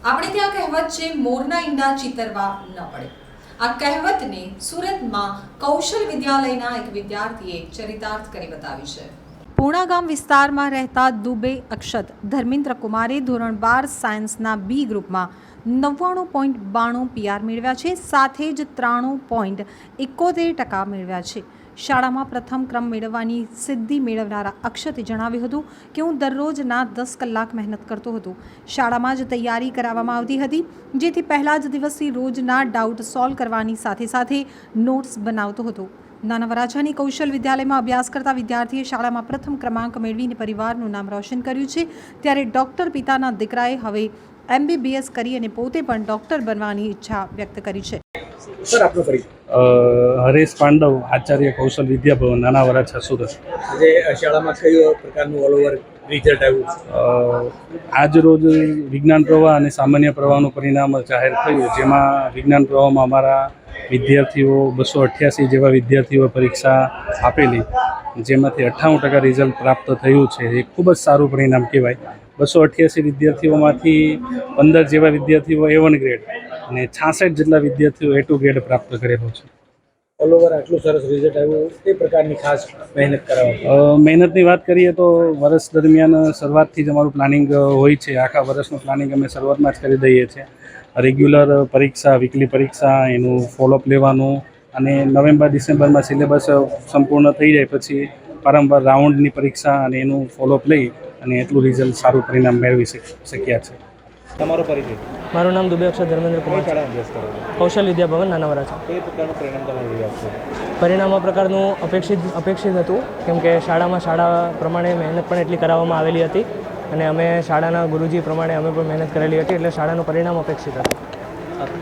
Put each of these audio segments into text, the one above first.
આપણે ત્યાં કહેવત છે મોરના ઈંડા ચિતરવા ન પડે. આ કહેવતને સુરતમાં કૌશલ વિદ્યાલયના એક વિદ્યાર્થીએ ચરિતાર્થ કરી બતાવી છે. પૂર્ણા ગામ વિસ્તારમાં રહેતા દુબે અક્ષત ધર્મેન્દ્ર કુમારે ધોરણ 12 સાયન્સના બી ગ્રુપમાં 99.92 PR મેળવ્યા છે. સાથે જ 93.71% મેળવ્યા છે. શાળામાં પ્રથમ ક્રમ મેળવવાની સિદ્ધિ મેળવનારા અક્ષતે જણાવ્યું હતું કે હું દરરોજના 10 કલાક મહેનત કરતો હતો. શાળામાં જ તૈયારી કરાવવામાં આવતી હતી, જેથી પહેલા જ દિવસથી રોજના ડાઉટ સોલ્વ કરવાની સાથે સાથે નોટ્સ બનાવતો હતો. નાના વરાછાની કૌશલ વિદ્યાલયમાં અભ્યાસ કરતા વિદ્યાર્થીએ શાળામાં પ્રથમ ક્રમાંક મેળવીને પરિવારનું નામ રોશન કર્યું છે. ત્યારે ડૉક્ટર પિતાના દીકરાએ હવે MBBS કરી અને પોતે પણ ડૉક્ટર બનવાની ઈચ્છા વ્યક્ત કરી છે. સર, આપનો પરિચય. હરેશ પાંડવ, આચાર્ય કૌશલ વિદ્યાભવન, નાના વરાછા, સુરત. આજે શાળામાં કયો પ્રકારનું ઓલ ઓવર રિઝલ્ટ આવ્યું? આજ રોજ વિજ્ઞાન પ્રવાહ અને સામાન્ય પ્રવાહનું પરિણામ જાહેર થયું, જેમાં વિજ્ઞાન પ્રવાહમાં અમારા વિદ્યાર્થીઓ 288 જેવા વિદ્યાર્થીઓ પરીક્ષા આપેલી, જેમાંથી 98% રિઝલ્ટ પ્રાપ્ત થયું છે. એ ખૂબ જ સારું પરિણામ કહેવાય. 288 વિદ્યાર્થીઓમાંથી 15 જેવા વિદ્યાર્થીઓ A1 ગ્રેડ અને 66 જેટલા વિદ્યાર્થીઓ A2 ગ્રેડ પ્રાપ્ત કરેલો છે. ઓલ ઓવર આટલું સરસ રિઝલ્ટ આવ્યું, તે પ્રકારની ખાસ મહેનત કરાવવામાં? મહેનતની વાત કરીએ તો વર્ષ દરમિયાન શરૂઆતથી જ અમારું પ્લાનિંગ હોય છે. આખા વર્ષનું પ્લાનિંગ અમે શરૂઆતમાં જ કરી દઈએ છીએ. રેગ્યુલર પરીક્ષા, વીકલી પરીક્ષા, એનું ફોલોઅપ લેવાનું અને નવેમ્બર-ડિસેમ્બરમાં સિલેબસ સંપૂર્ણ થઈ જાય પછી વારંવાર રાઉન્ડની પરીક્ષા અને એનું ફોલોઅપ લઈ અને એટલું રિઝલ્ટ સારું પરિણામ મેળવી શક્યા છે. તમારો પરિચય? મારું નામ દુબે અક્ષત ધર્મેન્દ્ર કુમાર. શાળામાં અભ્યાસ કરો છો? કૌશલ વિદ્યાભવન, નાના વરાછા. કઈ પ્રકારનું પરિણામ તમારું રહ્યા છે? પરિણામ આ પ્રકારનું અપેક્ષિત હતું, કેમ કે શાળા પ્રમાણે મહેનત પણ એટલી કરાવવામાં આવેલી હતી અને અમે શાળાના ગુરુજી પ્રમાણે અમે પણ મહેનત કરેલી હતી, એટલે શાળાનું પરિણામ અપેક્ષિત હતું.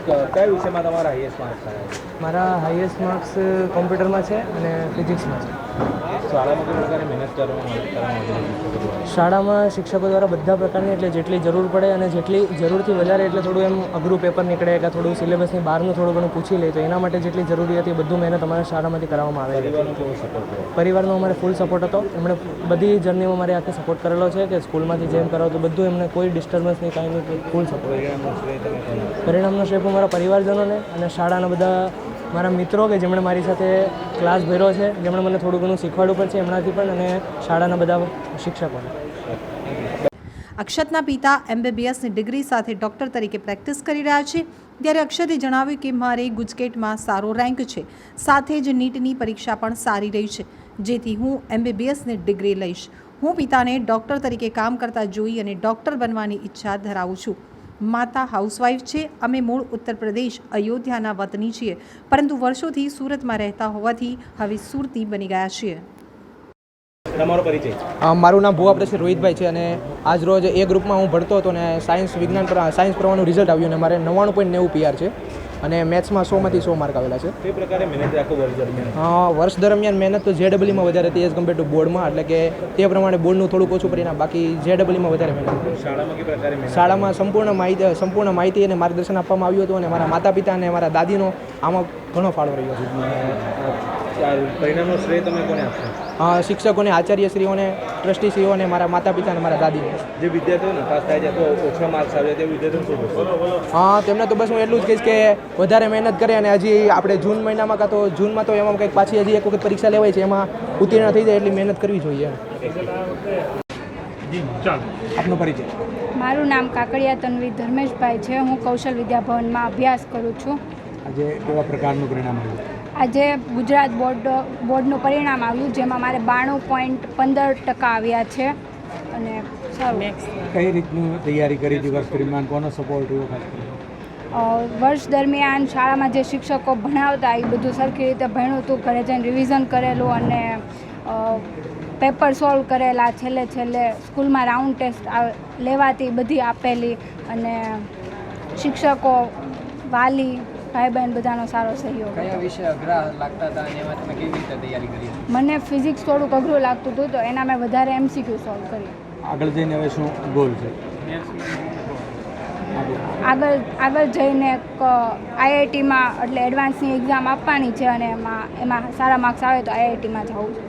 કયા વિષયમાં તમારા હાઈએસ્ટ માર્ક્સ આવ્યા? મારા હાઈએસ્ટ માર્ક્સ કોમ્પ્યુટરમાં છે અને ફિઝિક્સમાં છે. શાળામાં કઈ પ્રકારની મહેનત કરવામાં? શાળામાં શિક્ષકો દ્વારા બધા પ્રકારની, એટલે જેટલી જરૂર પડે અને જેટલી જરૂરથી વધારે, એટલે થોડું એમ અઘરું પેપર નીકળે કે થોડું સિલેબસની બહારનું થોડું ઘણું પૂછી લે, તો એના માટે જેટલી જરૂરી હતી બધું મહેનત અમારા શાળામાંથી કરવામાં આવે. પરિવારનો કેવો સપોર્ટ હતો? પરિવારનો અમારે ફૂલ સપોર્ટ હતો. એમણે બધી જર્નીમાં મારે આખે સપોર્ટ કરેલો છે કે સ્કૂલમાંથી જેમ કરાવો તો બધું એમને કોઈ ડિસ્ટર્બન્સ નહીં, કાંઈ નહીં, ફૂલ સપોર્ટ. પરિણામનો શ્રેય હું મારા પરિવારજનોને અને શાળાના બધા મારા મિત્રો કે જેમણે મારી સાથે ક્લાસ ભર્યો છે, જેમણે મને થોડું ઘણું શીખવાડવું પણ છે, એમનાથી પણ, અને શાળાના બધા શિક્ષકોને. અક્ષતના પિતા MBBSની ડિગ્રી સાથે ડૉક્ટર તરીકે પ્રેક્ટિસ કરી રહ્યા છે. ત્યારે અક્ષતે જણાવ્યું કે મારે ગુજકેટમાં સારો રેન્ક છે, સાથે જ નીટની પરીક્ષા પણ સારી રહી છે, જેથી હું MBBSની ડિગ્રી લઈશ. હું પિતાને ડૉક્ટર તરીકે કામ કરતા જોઈ અને ડૉક્ટર બનવાની ઈચ્છા ધરાવું છું. માતા હાઉસવાઈફ છે. અમે મૂળ ઉત્તર પ્રદેશ અયોધ્યાના વતની છીએ, પરંતુ વર્ષોથી સુરતમાં રહેતા હોવાથી હવે સુરતી બની ગયા છીએ. તમારો પરિચય? મારું નામ ભુવા પ્રસિદ્ધ રોહિતભાઈ છે અને આજ રોજ એ ગ્રુપમાં હું ભણતો હતો અને સાયન્સ પ્રવાહનું રિઝલ્ટ આવ્યું અને મારે 99.90 PR છે અને મેથ્સમાં 100માંથી 100 માર્ક આવેલા છે. કઈ પ્રકારે મહેનત આખું વર્ષ દરમિયાન? વર્ષ દરમિયાન મહેનત તો JEEમાં વધારે હતી એઝ કમ્પેર ટુ બોર્ડમાં, એટલે કે તે પ્રમાણે બોર્ડનું થોડુંક ઓછું પરિણામ, બાકી JEEમાં વધારે મહેનત. શાળામાં કઈ પ્રકારે મહેનત? શાળામાં સંપૂર્ણ માહિતી અને માર્ગદર્શન આપવામાં આવ્યું હતું અને મારા માતા પિતા અને મારા દાદીનો આમાં ઘણો ફાળો રહ્યો છે. પરિણામનો શ્રેય તમે કોને આપશો? શિક્ષકોને, આચાર્યશ્રીઓને, ટ્રસ્ટીશ્રીઓને, મારા માતા પિતા અને મારા દાદીને. જે વિદ્યાર્થીઓ નાપાસ થાય છે તો ઓછા માર્ક્સ આવે તે વિદ્યાર્થીઓને શું કહેશો? તેમને તો બસ હું એટલું જ કહીશ કે વધારે મહેનત કરે અને હજી આપણે જૂન મહિનામાં કાં તો જૂનમાં તો એમાં કંઈક પાછી હજી એક વખત પરીક્ષા લેવાય છે, એમાં ઉત્તીર્ણ થઈ જાય એટલી મહેનત કરવી જોઈએ. આપનો પરિચય? મારું નામ કાકડિયા તન્વી ધર્મેશભાઈ છે. હું કૌશલ વિદ્યાભવનમાં અભ્યાસ કરું છું. આજે કેવા પ્રકારનું પરિણામ આવ્યું? આજે ગુજરાત બોર્ડનું પરિણામ આવ્યું, જેમાં મારે 92.15% આવ્યા છે અને સારું. કઈ રીતનું તૈયારી કરી હતી વર્ષ દરમિયાન? કોનો સપોર્ટ રહ્યો ખાસ કરીને? વર્ષ દરમિયાન શાળામાં જે શિક્ષકો ભણાવતા એ બધું સરખી રીતે ભણ્યું હતું, ઘરે જઈને રિવિઝન કરેલું અને પેપર સોલ્વ કરેલા. છેલ્લે સ્કૂલમાં રાઉન્ડ ટેસ્ટ લેવાતી બધી આપેલી અને શિક્ષકો, વાલી, ભાઈ બહેન બધાનો સારો સહયોગ. કયા વિષય અઘરા લાગતા હતા અને એમાં તમે કેવી રીતે તૈયારી કરી? મને ફિઝિક્સ થોડુંક અઘરું લાગતું હતું, તો એના મેં વધારે MCQ સોલ્વ કરી. આગળ જઈને હવે શું ગોલ છે? આગળ જઈને IITમાં એટલે એડવાન્સની એક્ઝામ આપવાની છે અને એમાં સારા માર્ક્સ આવે તો IITમાં જવું છે.